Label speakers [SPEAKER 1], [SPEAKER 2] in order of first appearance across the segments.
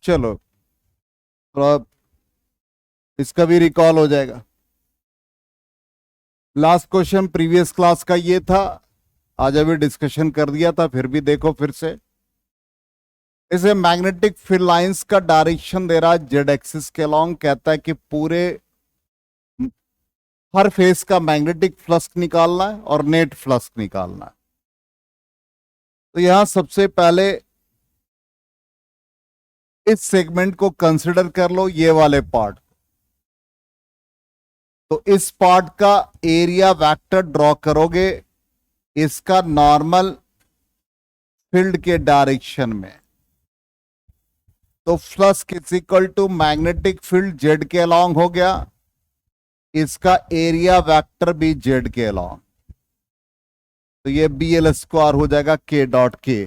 [SPEAKER 1] चलो थोड़ा इसका भी रिकॉल हो जाएगा। लास्ट क्वेश्चन प्रीवियस क्लास का ये था, आज अभी डिस्कशन कर दिया था, फिर भी देखो फिर से। इसे मैग्नेटिक फील्ड लाइंस का डायरेक्शन दे रहा है जेड एक्सिस के अलॉन्ग, कहता है कि पूरे हर फेस का मैग्नेटिक फ्लक्स निकालना है और नेट फ्लक्स निकालना है। तो यहां सबसे पहले इस सेगमेंट को कंसिडर कर लो, ये वाले पार्ट। तो इस पार्ट का एरिया वेक्टर ड्रॉ करोगे इसका नॉर्मल फील्ड के डायरेक्शन में। तो flux is equal to magnetic field Z के अलॉन्ग हो गया, इसका एरिया वेक्टर भी जेड के अलॉन्ग। तो ये बी एल स्क्वायर हो जाएगा के डॉट के।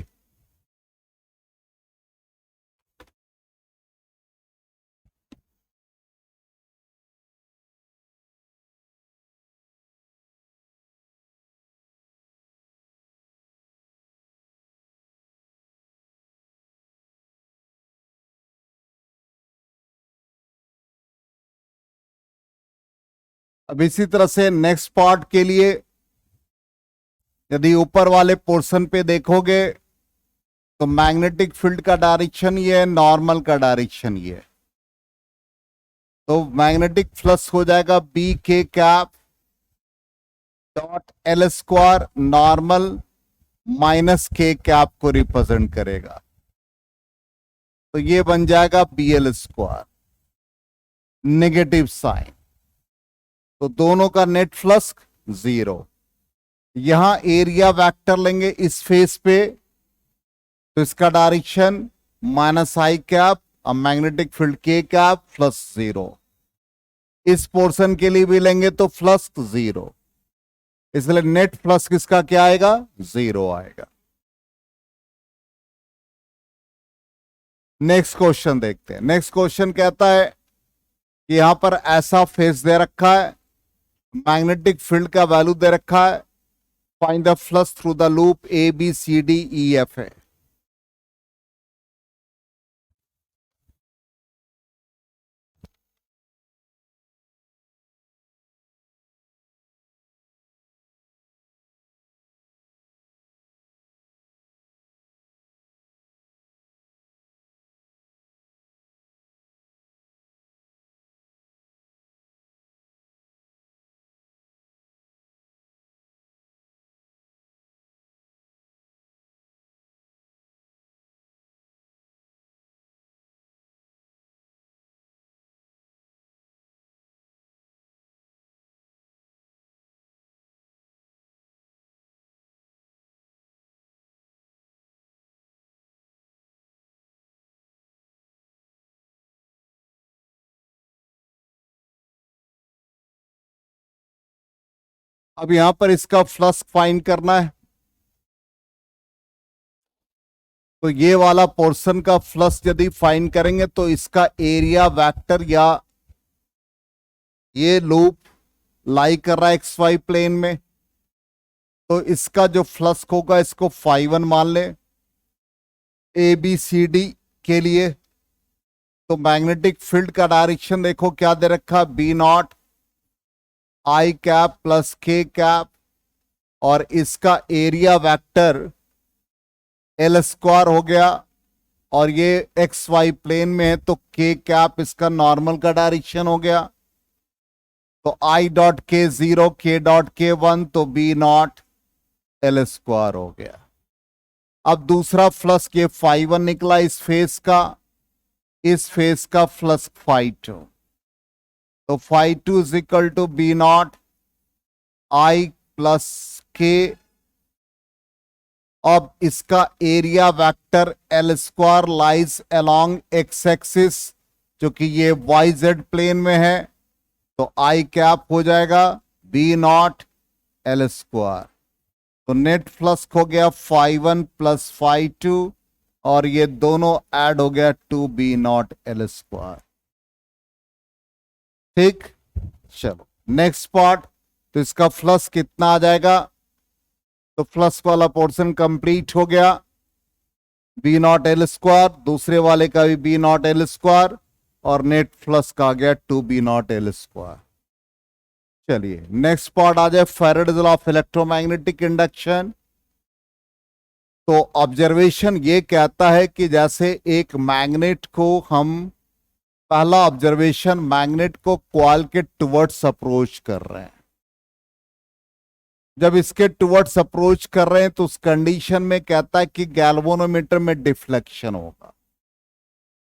[SPEAKER 1] अब इसी तरह से नेक्स्ट पार्ट के लिए यदि ऊपर वाले पोर्शन पे देखोगे तो मैग्नेटिक फील्ड का डायरेक्शन ये है, नॉर्मल का डायरेक्शन ये है। तो मैग्नेटिक फ्लक्स हो जाएगा B k cap dot L square, normal minus k cap को रिप्रेजेंट करेगा। तो ये बन जाएगा B L square, negative sign. तो दोनों का नेट फ्लक्स जीरो। यहां एरिया वेक्टर लेंगे इस फेस पे, तो इसका डायरेक्शन माइनस आई कैप, अब magnetic field k cap plus zero. इस पोर्शन के लिए भी लेंगे तो फ्लक्स जीरो, इसलिए नेट फ्लक्स किसका क्या आएगा, जीरो आएगा। नेक्स्ट क्वेश्चन देखते हैं। नेक्स्ट क्वेश्चन कहता है कि यहां पर ऐसा फेस दे रखा है, मैग्नेटिक फील्ड का वैल्यू दे रखा है, find the flux through the loop A B C D E F है। अब यहां पर इसका फ्लक्स फाइंड करना है। तो ये वाला पोर्शन का फ्लक्स यदि फाइंड करेंगे तो इसका एरिया वेक्टर, या ये लूप लाई कर रहा है एक्स वाई प्लेन में, तो इसका जो फ्लक्स होगा इसको फाई वन मान ले ए बी सी डी के लिए। तो मैग्नेटिक फील्ड का डायरेक्शन देखो क्या दे रखा, B naught I cap plus k cap, और इसका एरिया वेक्टर एल स्क्वायर हो गया, और ये एक्स वाई प्लेन में है तो के कैप इसका नॉर्मल का डायरेक्शन हो गया। तो आई डॉट के जीरो, के डॉट के वन, तो बी नॉट एल स्क्वायर हो गया। अब दूसरा फ्लक्स ये फाई वन निकला इस फेस का, इस फेस का फ्लक्स फाई टू। तो phi two is equal to B naught I plus k. अब इसका area vector L square lies along X axis, जो कि ये वाई जेड प्लेन में है, तो आई कैप हो जाएगा बी नॉट एल स्क्वायर। तो नेट फ्लक्स हो गया phi one plus phi two, और ये दोनों ऐड हो गया two B naught L square. ठीक, चलो नेक्स्ट पार्ट। तो इसका फ्लक्स कितना आ जाएगा, तो फ्लक्स वाला पोर्शन कंप्लीट हो गया। बी नॉट एल स्क्वायर, दूसरे वाले का भी बी नॉट एल स्क्वायर, और नेट फ्लक्स का आ गया 2 बी नॉट एल स्क्वायर। चलिए नेक्स्ट पार्ट आ जाए, Faraday's law of electromagnetic induction. तो ऑब्जर्वेशन ये कहता है कि जैसे एक मैग्नेट को हम, पहला ऑब्जर्वेशन, मैग्नेट को कॉइल के टुवर्ड्स अप्रोच कर रहे हैं। जब इसके टुवर्ड्स अप्रोच कर रहे हैं तो उस कंडीशन में कहता है कि गैल्वेनोमीटर में डिफ्लेक्शन होगा,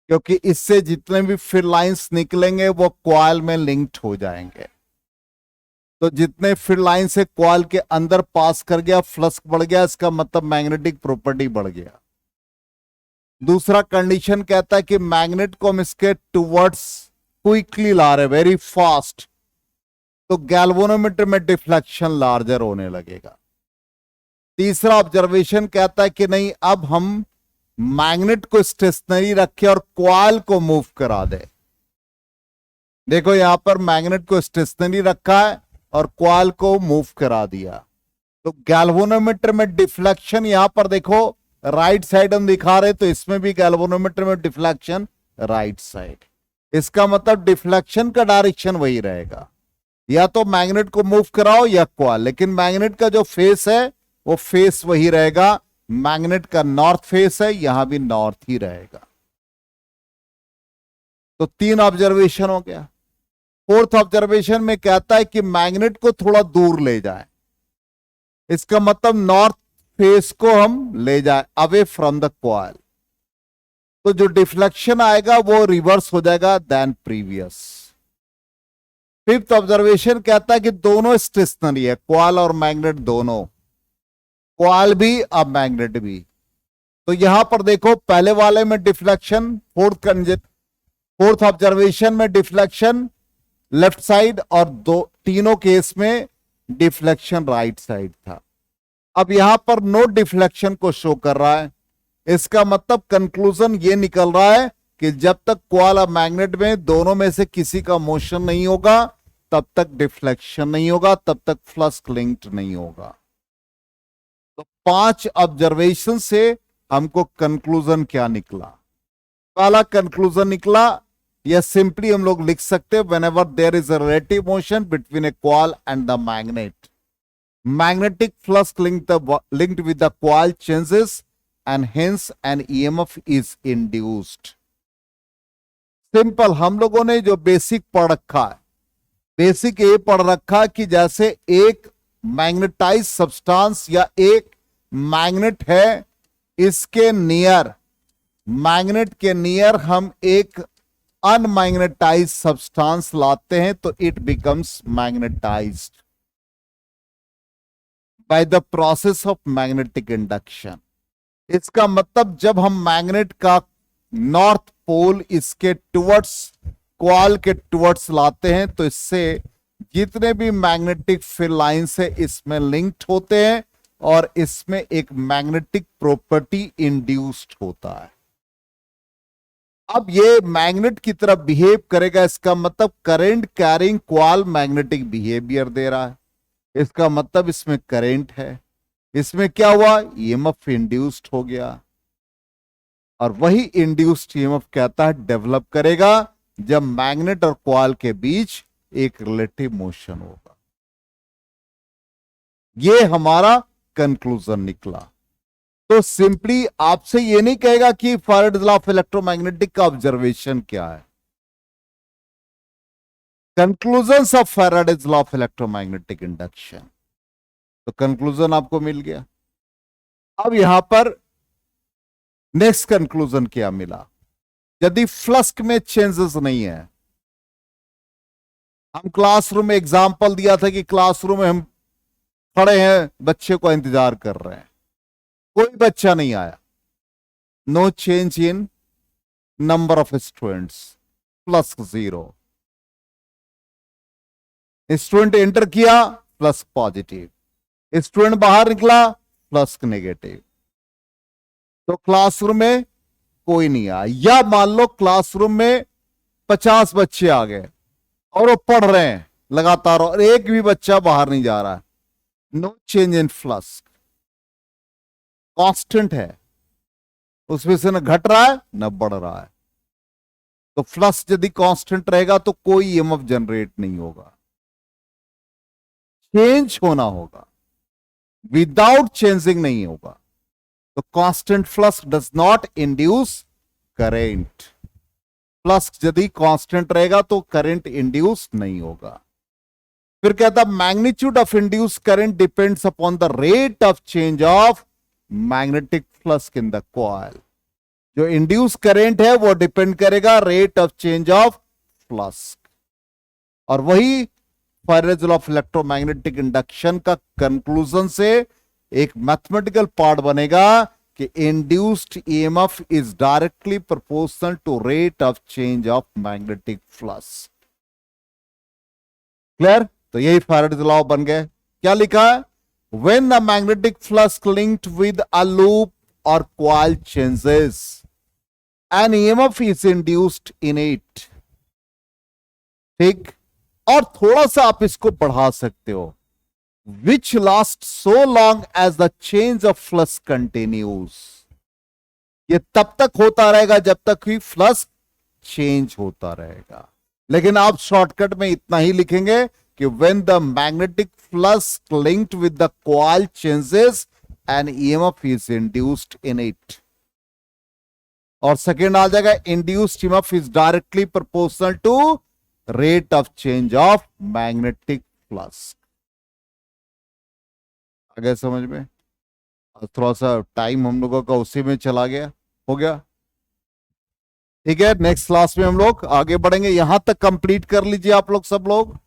[SPEAKER 1] क्योंकि इससे जितने भी फिर लाइंस निकलेंगे वो कॉइल में लिंक्ड हो जाएंगे। तो जितने फिर लाइन से कॉइल के अंदर पास कर गया, फ्लक्स बढ़ गया, इसका मतलब मैग्नेटिक प्रॉपर्टी बढ़ गया। दूसरा कंडीशन कहता है कि मैग्नेट को हम इसके टुवर्ड्स क्विकली ला रहे, वेरी फास्ट, तो गैल्वेनोमीटर में डिफ्लेक्शन लार्जर होने लगेगा। तीसरा ऑब्जर्वेशन कहता है कि नहीं, अब हम मैग्नेट को स्टेशनरी रखें और कॉइल को मूव करा दे। देखो यहां पर मैग्नेट को स्टेशनरी रखा है और कॉइल को मूव करा दिया, तो गैल्वेनोमीटर में डिफ्लेक्शन, यहां पर देखो राइट साइड हम दिखा रहे, तो इसमें भी गैल्वेनोमीटर में डिफ्लेक्शन राइट साइड। इसका मतलब डिफ्लेक्शन का डायरेक्शन वही रहेगा, या तो मैग्नेट को मूव कराओ या कॉइल, लेकिन मैग्नेट का जो फेस है वो फेस वही रहेगा। मैग्नेट का नॉर्थ फेस है, यहां भी नॉर्थ ही रहेगा। तो 3 ऑब्जर्वेशन हो गया। फोर्थ ऑब्जर्वेशन में कहता है कि मैग्नेट को थोड़ा दूर ले जाए, इसका मतलब नॉर्थ फेस को हम ले जाए अवे फ्रॉम द कॉइल, तो जो डिफ्लेक्शन आएगा वो रिवर्स हो जाएगा देन प्रीवियस। फिफ्थ ऑब्जर्वेशन कहता है कि दोनों स्टेशनरी है, कॉइल और मैग्नेट दोनों, कॉइल भी अब मैग्नेट भी। तो यहां पर देखो पहले वाले में डिफ्लेक्शन, फोर्थ ऑब्जर्वेशन में डिफ्लेक्शन लेफ्ट साइड, और तीनों केस में डिफ्लेक्शन राइट साइड था। अब यहां पर नो डिफ्लेक्शन को शो कर रहा है, इसका मतलब कंक्लूजन ये निकल रहा है कि जब तक कॉइल और मैग्नेट में दोनों में से किसी का मोशन नहीं होगा तब तक डिफ्लेक्शन नहीं होगा, तब तक फ्लक्स लिंक्ड नहीं होगा। तो 5 ऑब्जर्वेशन से हमको कंक्लूजन क्या निकला? पहला कंक्लूजन निकला, या सिंपली हम लोग लिख सकते हैं, whenever there is a relative motion between a coil and the magnet, magnetic flux linked with the coil changes and hence an EMF is induced. Simple, हम लोगों ने जो बेसिक पढ़ रखा है, बेसिक ये पढ़ रखा कि जैसे एक मैग्नेटाइज सब्सटेंस या एक मैग्नेट है, इसके नियर, मैग्नेट के नियर हम एक अनमैग्नेटाइज सब्सटेंस लाते हैं तो it becomes magnetised by the process of magnetic induction. इसका मतलब जब हम मैग्नेट का नॉर्थ पोल इसके टुवर्ड्स, कॉइल के टुवर्ड्स लाते हैं तो इससे जितने भी मैग्नेटिक फील्ड लाइंस है इसमें लिंक्ड होते हैं और इसमें एक मैग्नेटिक प्रॉपर्टी इंड्यूस्ड होता है। अब ये मैग्नेट की तरफ बिहेव करेगा, इसका मतलब current carrying coil magnetic behaviour दे रहा है, इसका मतलब इसमें करंट है। इसमें क्या हुआ? ईएमएफ इंड्यूस्ड हो गया, और वही इंड्यूस्ड ईएमएफ कहता है डेवलप करेगा जब मैग्नेट और कॉइल के बीच एक रिलेटिव मोशन होगा। ये हमारा कंक्लूजन निकला। तो सिंपली आपसे ये नहीं कहेगा कि फैराडेज लॉ ऑफ इलेक्ट्रोमैग्नेटिक का ऑब्जर्वेशन क्या है, conclusions of Faraday's law of electromagnetic induction. तो कंक्लूजन आपको मिल गया। अब यहां पर नेक्स्ट कंक्लूजन क्या मिला? यदि फ्लक्स में चेंजेस नहीं है, हम क्लासरूम में एग्जांपल दिया था कि क्लासरूम में हम खड़े हैं, बच्चे को इंतजार कर रहे हैं, कोई बच्चा नहीं आया, no change in number of students, plus 0। Student enter किया, प्लस पॉजिटिव, स्टूडेंट बाहर निकला, प्लस नेगेटिव। तो क्लासरूम में कोई नहीं आया, या मान लो क्लासरूम में 50 बच्चे आ गए और वो पढ़ रहे हैं लगातार और एक भी बच्चा बाहर नहीं जा रहा है, no change in flux, constant है। उसमें से न घट रहा है न बढ़ रहा है। तो फ्लक्स यदि कांस्टेंट रहेगा तो कोई ईएमएफ जनरेट नहीं होगा, चेंज होना होगा, विदाउट चेंजिंग नहीं होगा। तो constant flux does not induce current. Flux यदि कांस्टेंट रहेगा तो करंट इंड्यूस नहीं होगा। फिर कहता magnitude of induce current depends upon the rate of change of magnetic flux in the coil. जो इंड्यूस करंट है वो डिपेंड करेगा rate of change of flux. और वही Faraday's law of electromagnetic induction का कंक्लूजन से एक मैथमेटिकल पार्ट बनेगा कि induced EMF is directly proportional to rate of change of magnetic flux. Clear? तो यही फैराडेज लॉ बन गए। क्या लिखा है? When a magnetic flux linked with a loop और coil changes an EMF is induced in it. ठीक, और थोड़ा सा आप इसको बढ़ा सकते हो, which lasts so long as the change of flux continues। ये तब तक होता रहेगा जब तक भी फ्लक्स चेंज होता रहेगा। लेकिन आप शॉर्टकट में इतना ही लिखेंगे कि when the magnetic flux linked with the coil changes an EMF is induced in it। और सेकेंड आ जाएगा induced EMF is directly proportional to rate of change of magnetic flux। आ गया समझ में? थोड़ा सा टाइम हम लोगों का उसी में चला गया, हो गया। ठीक है, नेक्स्ट क्लास में हम लोग आगे बढ़ेंगे। यहां तक कंप्लीट कर लीजिए आप लोग, सब लोग।